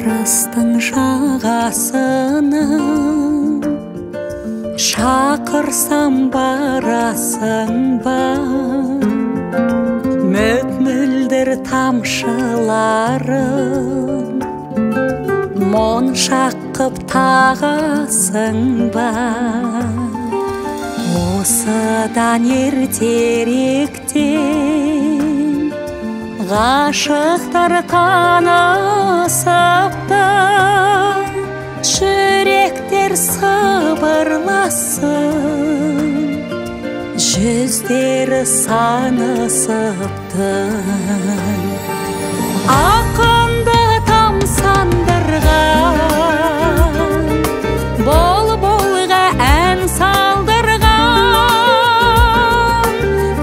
арыстың жағасына шақырсам барасың ба? Мөп-мөлдір тамшыларын моншақ қып тағасың ба? Осыдан ертеректен ғашықтар танысыпты, жүректер сыбырласын, жүздері санысыпты. Ақынды тамсандырған, бол-болға ән салдырған,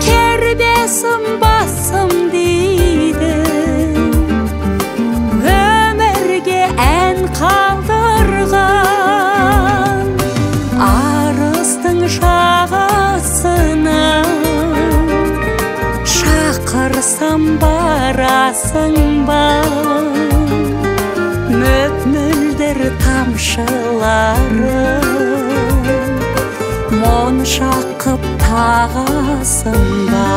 кербесім басым дейді, өмірге ән қалдырған. Арыстың жағасына шақырсам барасың ба? Мөп-мөлдір тамшыларын моншақ қып тағасың ба?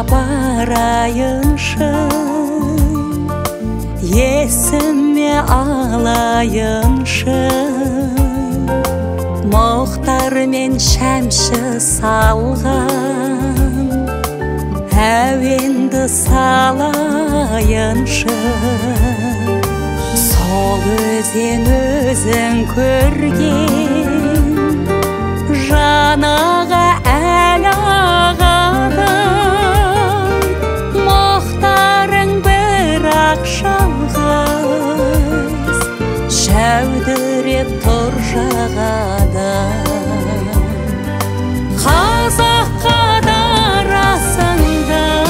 Барайыншы, есіме алайыншы, Мұхтар мен Шәмші салған әуенді салайыншы. Сол өзен өзің көрген жанаға әл ағады, жалғыз жәудіреп тұр жағада. Қазаққа дарасыңдар,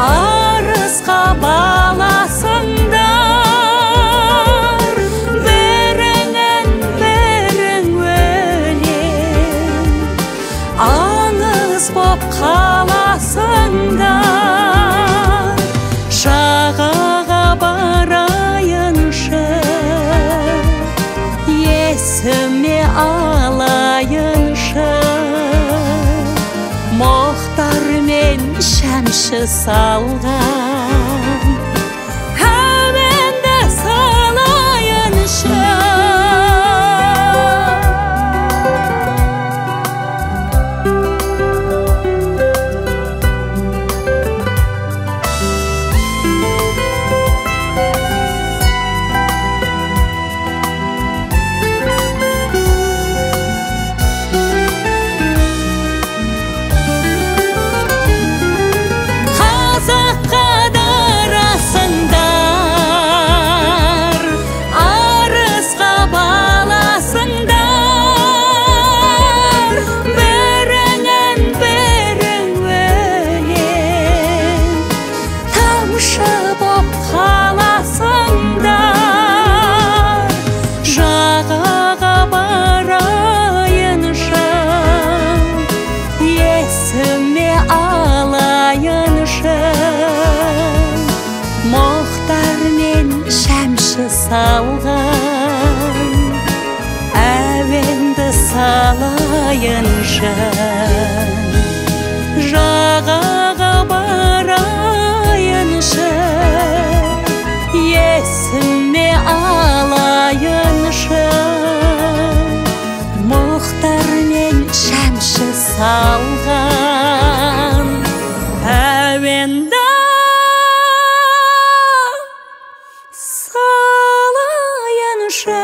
арысқа баласыңдар, біріңнен бірің өлең аңыз боп қаласыңдар. Жағаға барайыншы, есіме алайыншы, Мұхтар мен Шәмші салған әуенді салайыншы. Салған әуенді салайыншы, жағаға барайыншы, есіме алайыншы, Мұхтар мен Шәмші салған әуенді салайыншы.